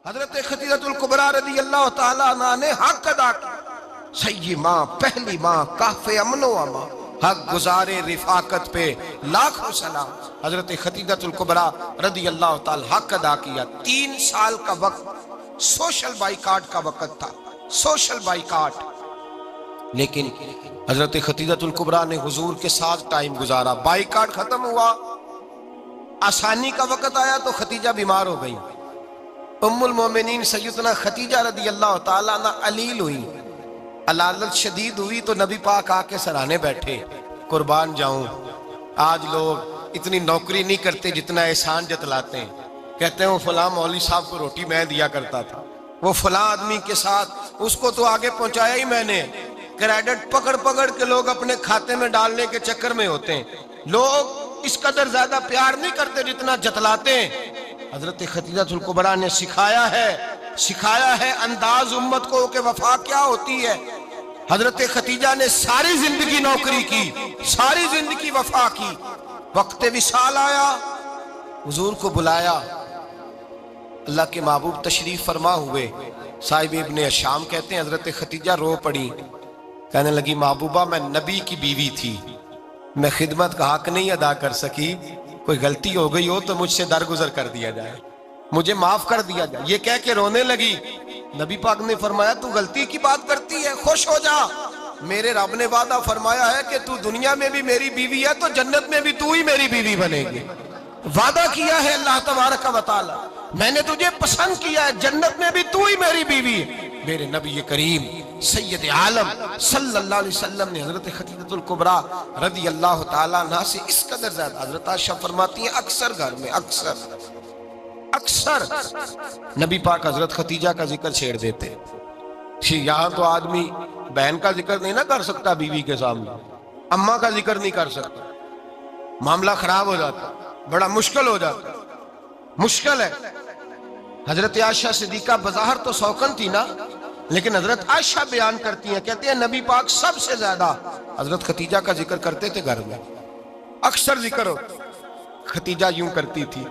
حضرت خدیجہ الکبریٰ رضی اللہ تعالیٰ عنہ نے حق ادا کیا. سیدی ماں، پہلی ماں، کہف امن و امان، حق گزارے رفاقت پہ لاکھوں سلام. حضرت خدیجہ الکبریٰ رضی اللہ تعالیٰ حق ادا کیا. 3 سال کا وقت سوشل بائیکاٹ کا وقت تھا، سوشل بائیکاٹ. لیکن حضرت خدیجہ الکبریٰ نے حضور کے ساتھ ٹائم گزارا. بائیکاٹ ختم ہوا، آسانی کا وقت آیا تو خدیجہ بیمار ہو گئی. ام المومنین سیدنا خدیجہ رضی اللہ تعالیٰ عنہ علیل ہوئی، علالت شدید ہوئی تو نبی پاک آ کے سرانے بیٹھے. قربان جاؤں، آج لوگ اتنی نوکری نہیں کرتے جتنا احسان جتلاتے ہیں. کہتے ہیں وہ فلاں مولوی صاحب کو روٹی میں دیا کرتا تھا، وہ فلاں آدمی کے ساتھ اس کو تو آگے پہنچایا ہی میں نے. کریڈٹ پکڑ پکڑ کے لوگ اپنے کھاتے میں ڈالنے کے چکر میں ہوتے ہیں. لوگ اس قدر زیادہ پیار نہیں کرتے جتنا جتلاتے ہیں. حضرت خدیجہ الکبریٰ نے سکھایا ہے انداز امت کو کہ وفا کیا ہوتی ہے. حضرت خدیجہ نے ساری زندگی نوکری کی، ساری زندگی وفا کی. وقت وصال آیا، حضور کو بلایا. اللہ کے محبوب تشریف فرما ہوئے. صاحب ابن الشام کہتے ہیں حضرت خدیجہ رو پڑی، کہنے لگی محبوبہ میں نبی کی بیوی تھی، میں خدمت کا حق نہیں ادا کر سکی، کوئی غلطی ہو گئی ہو تو مجھ سے درگزر کر دیا جائے، مجھے معاف کر دیا جائے. یہ کہہ کے رونے لگی. نبی پاک نے فرمایا تو غلطی کی بات کرتی ہے، خوش ہو جا، میرے رب نے وعدہ فرمایا ہے کہ تو دنیا میں بھی میری بیوی ہے تو جنت میں بھی تو ہی میری بیوی بنے گی. وعدہ کیا ہے اللہ تبارک و تعالی، میں نے تجھے پسند کیا ہے، جنت میں بھی تو ہی میری بیوی ہے. میرے نبی کریم سید عالم صلی اللہ علیہ وسلم نے حضرت خدیجہ الکبریٰ رضی اللہ تعالیٰ عنہ سے اس قدر زیادہ، حضرت عائشہ فرماتی ہیں اکثر گھر میں اکثر نبی پاک حضرت خدیجہ کا ذکر چھیڑ دیتے. یہاں تو آدمی بہن کا ذکر نہیں نہ کر سکتا بیوی کے سامنے، اماں کا ذکر نہیں کر سکتا، معاملہ خراب ہو جاتا، بڑا مشکل ہو جاتا، مشکل ہے. حضرت عائشہ صدیقہ بظاہر تو سوکن تھی نا، لیکن حضرت عائشہ بیان کرتی ہیں، کہتے ہیں نبی پاک سب سے زیادہ حضرت خدیجہ کا ذکر کرتے تھے گھر میں، اکثر ذکر ہو. خدیجہ یوں کرتی تھی،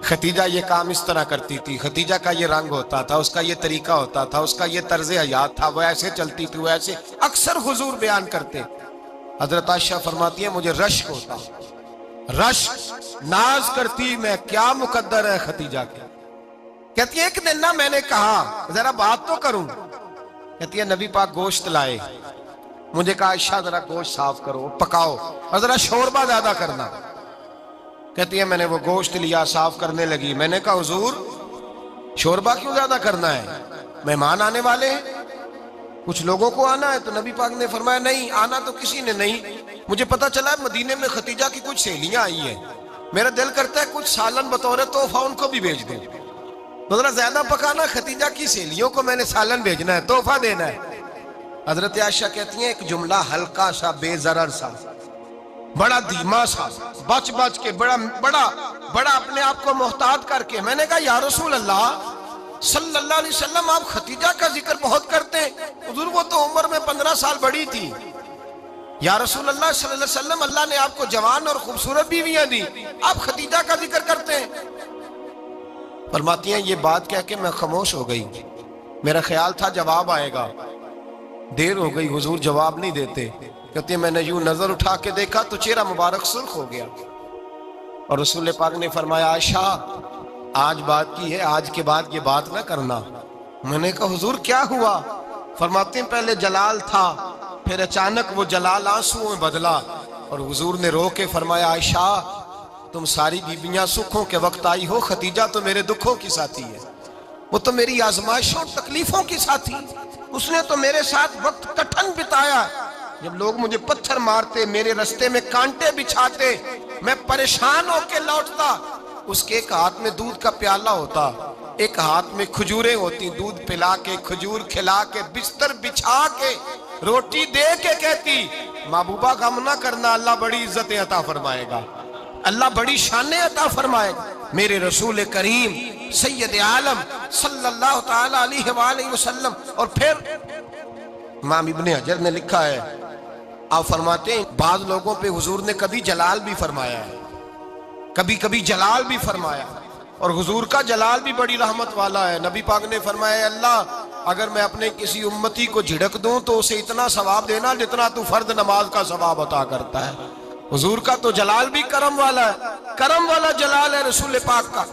خدیجہ یہ کام اس طرح کرتی تھی، خدیجہ کا یہ رنگ ہوتا تھا، اس کا یہ طریقہ ہوتا تھا، اس کا یہ طرز حیات تھا، وہ ایسے چلتی تھی، وہ ایسے، اکثر حضور بیان کرتے. حضرت عائشہ فرماتی ہے مجھے رشک ہوتا، رشک، ناز کرتی میں کیا مقدر ہے خدیجہ کے. کہتی ہے ایک دن نا میں نے کہا ذرا بات تو کروں. کہتی ہے نبی پاک گوشت لائے، مجھے کہا عائشہ ذرا گوشت صاف کرو، پکاؤ اور ذرا شوربہ زیادہ کرنا. کہتی ہے میں نے وہ گوشت لیا، صاف کرنے لگی. میں نے کہا حضور شوربہ کیوں زیادہ کرنا ہے، مہمان آنے والے ہیں، کچھ لوگوں کو آنا ہے. تو نبی پاک نے فرمایا نہیں، آنا تو کسی نے نہیں، مجھے پتا چلا ہے مدینے میں خدیجہ کی کچھ سہیلیاں آئی ہیں، میرا دل کرتا ہے کچھ سالن بطور تحفہ ان کو بھی بھیج دیں. ذرا زیادہ پکانا، خدیجہ کی سہیلیوں کو میں نے سالن بھیجنا ہے، تحفہ دینا ہے. حضرت عائشہ کہتی ہیں ایک جملہ ہلکا سا، بے ضرر سا، بڑا دھیما سا، بچ کے بڑا اپنے آپ کو محتاط کر کے، میں نے کہا یا رسول اللہ صلی اللہ علیہ وسلم آپ خدیجہ کا ذکر بہت کرتے ہیں. حضور وہ تو عمر میں 15 سال بڑی تھی. یا رسول اللہ صلی اللہ علیہ وسلم اللہ نے آپ کو جوان اور خوبصورت بیویاں دی، آپ خدیجہ کا ذکر کرتے ہیں. فرماتی ہیں یہ بات کہہ کے میں خاموش ہو گئی، میرا خیال تھا جواب آئے گا، دیر ہو گئی، حضور جواب نہیں دیتے. کہتے ہیں میں نے یوں نظر اٹھا کے دیکھا تو چہرہ مبارک سرخ ہو گیا، اور رسول پاک نے فرمایا عائشہ آج بات کی ہے، آج کے بعد یہ بات نہ کرنا. میں نے کہا حضور کیا ہوا؟ فرماتے ہیں پہلے جلال تھا، پھر اچانک وہ جلال آنسو میں بدلا، اور حضور نے رو کے فرمایا عائشہ تم ساری بیویاں سکھوں کے وقت آئی ہو، خدیجہ تو میرے دکھوں کی ساتھی ہے، وہ تو میری آزمائشوں تکلیفوں کی ساتھی، اس نے تو میرے ساتھ وقت کٹھن بتایا. جب لوگ مجھے پتھر مارتے، میرے رستے میں کانٹے بچھاتے، میں پریشان ہو کے لوٹتا، اس کے ایک ہاتھ میں دودھ کا پیالہ ہوتا، ایک ہاتھ میں کھجوریں ہوتی، دودھ پلا کے، کھجور کھلا کے، بستر بچھا کے، روٹی دے کے کہتی محبوبہ غم نہ کرنا، اللہ بڑی عزتیں عطا فرمائے گا، اللہ بڑی شانیں عطا فرمائے گا. میرے رسول کریم سید عالم صلی اللہ تعالی علیہ وآلہ وسلم. اور پھر امام ابن حجر نے لکھا ہے، آپ فرماتے ہیں بعض لوگوں پہ حضور نے کبھی جلال بھی فرمایا ہے، کبھی جلال بھی فرمایا. اور حضور کا جلال بھی بڑی رحمت والا ہے. نبی پاک نے فرمایا اللہ اگر میں اپنے کسی امتی کو جھڑک دوں تو اسے اتنا ثواب دینا جتنا تو فرد نماز کا ثواب عطا کرتا ہے. حضور کا تو جلال بھی کرم والا ہے, کرم والا جلال ہے رسول پاک کا.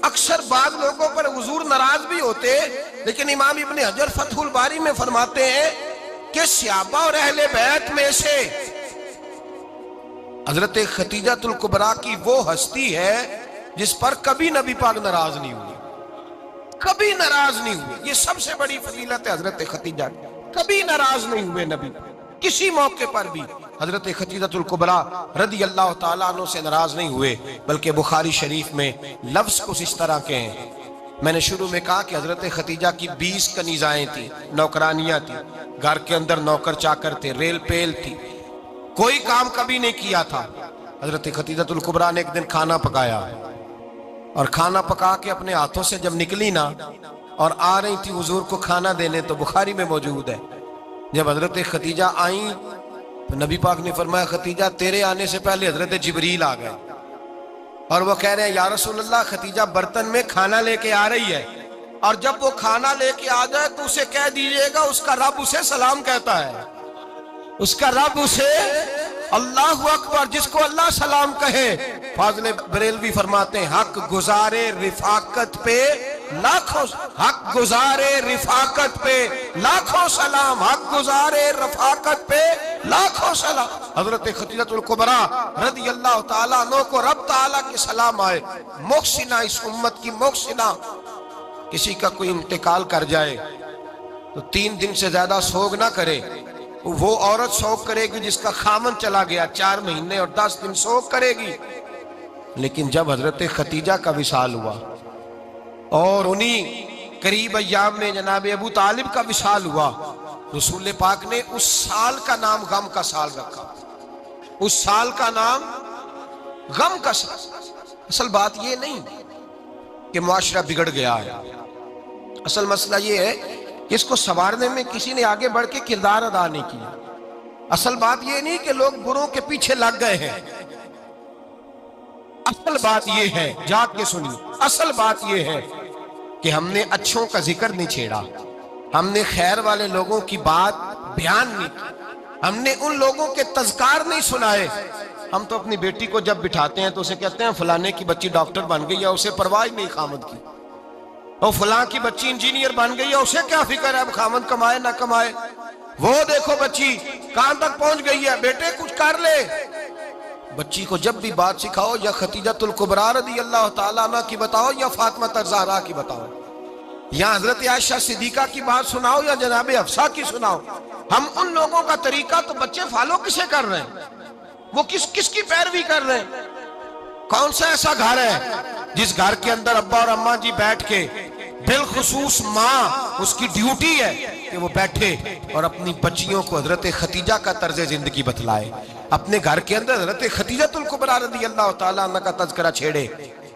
اکثر بعض لوگوں پر حضور ناراض بھی ہوتے, لیکن امام ابن حجر فتح الباری میں فرماتے ہیں کہ صحابہ اور اہل بیت میں سے حضرت ختیجہ الکبریٰ کی وہ ہستی ہے جس پر کبھی نبی پاک ناراض نہیں ہوئے, کبھی ناراض نہیں ہوئے. یہ سب سے بڑی فضیلت ہے حضرت ختیجہ, کبھی ناراض نہیں ہوئے نبی کسی موقع پر بھی. حضرت ختیجہ الکبریٰ رضی اللہ تعالیٰ عنہ سے ناراض نہیں ہوئے, بلکہ بخاری شریف میں لفظ کچھ اس طرح کے ہیں. میں نے شروع میں کہا کہ حضرت ختیجہ کی 20 کنیزائیں تھیں, نوکرانیاں تھیں, گھر کے اندر نوکر چاکر تھے, ریل پیل تھی, کوئی کام کبھی نہیں کیا تھا. حضرت ختیجہ الکبریٰ نے ایک دن کھانا پکایا, اور کھانا پکا کے اپنے ہاتھوں سے جب نکلی نا اور آ رہی تھی حضور کو کھانا دینے, تو بخاری میں موجود ہے جب حضرت ختیجہ آئیں تو نبی پاک نے فرمایا ختیجہ تیرے آنے سے پہلے حضرت جبریل آ گئے, اور وہ کہہ رہے ہیں یا رسول اللہ ختیجہ برتن میں کھانا لے کے آ رہی ہے, اور جب وہ کھانا لے کے آ جائے تو اسے کہہ دیجئے گا اس کا رب اسے سلام کہتا ہے, اس کا رب اسے اللہ اکبر, جس کو اللہ سلام کہے. فاضل بریلوی فرماتے ہیں حق گزارے رفاقت پہ لاکھوں, حق گزارے رفاقت پہ لاکھوں سلام, حق گزارے رفاقت پہ لاکھوں سلام. حضرت ختیجہ الکبریٰ رضی اللہ تعالیٰ عنہ کو رب تعالیٰ کے سلام آئے. محسنہ, اس امت کی محسنہ. کسی کا کوئی انتقال کر جائے تو 3 دن سے زیادہ سوگ نہ کرے. وہ عورت سوگ کرے گی جس کا خامن چلا گیا, 4 مہینے اور 10 دن سوگ کرے گی. لیکن جب حضرت ختیجہ کا وصال ہوا اور انہی قریب ایام میں جناب ابو طالب کا وصال ہوا, رسول پاک نے اس سال کا نام غم کا سال رکھا. اس سال کا نام غم کا سال. اصل بات یہ نہیں کہ معاشرہ بگڑ گیا ہے, اصل مسئلہ یہ ہے کہ اس کو سنوارنے میں کسی نے آگے بڑھ کے کردار ادا نہیں کیا. اصل بات یہ نہیں کہ لوگ بروں کے پیچھے لگ گئے ہیں, اصل بات یہ ہے, جاگ کے سنیے, اصل بات یہ ہے کہ ہم نے اچھوں کا ذکر نہیں چھیڑا, ہم نے خیر والے لوگوں کی بات بیان نہیں کی, ہم نے ان لوگوں کے تذکار نہیں سنائے. ہم تو اپنی بیٹی کو جب بٹھاتے ہیں تو اسے کہتے ہیں فلانے کی بچی ڈاکٹر بن گئی ہے, اسے پرواہ نہیں خامد کی. اور فلاں کی بچی انجینئر بن گئی ہے, اسے کیا فکر ہے اب خامد کمائے نہ کمائے. وہ دیکھو بچی کہاں تک پہنچ گئی ہے, بیٹے کچھ کر لے. بچی کو جب بھی بات سکھاؤ یا ختیجہ الکبریٰ رضی اللہ تعالیٰ عنہ کی بتاؤ یا فاطمہ الزہرا کی بتاؤ, یا حضرت عائشہ صدیقہ کی بات سناؤ یا جناب حفصہ کی سناؤ. ہم ان لوگوں کا طریقہ تو بچے فالو کسے کر رہے ہیں, وہ کس کی پیروی کر رہے ہیں. کون سا ایسا گھر ہے جس گھر کے اندر ابا اور اماں جی بیٹھ کے, بالخصوص ماں, اس کی ڈیوٹی ہے کہ وہ بیٹھے اور اپنی بچیوں کو حضرت ختیجہ کا طرز زندگی بتلائے, اپنے گھر کے اندر حضرت ختیجہ الکبریٰ رضی اللہ تعالیٰ عنہ کا تذکرہ چھیڑے.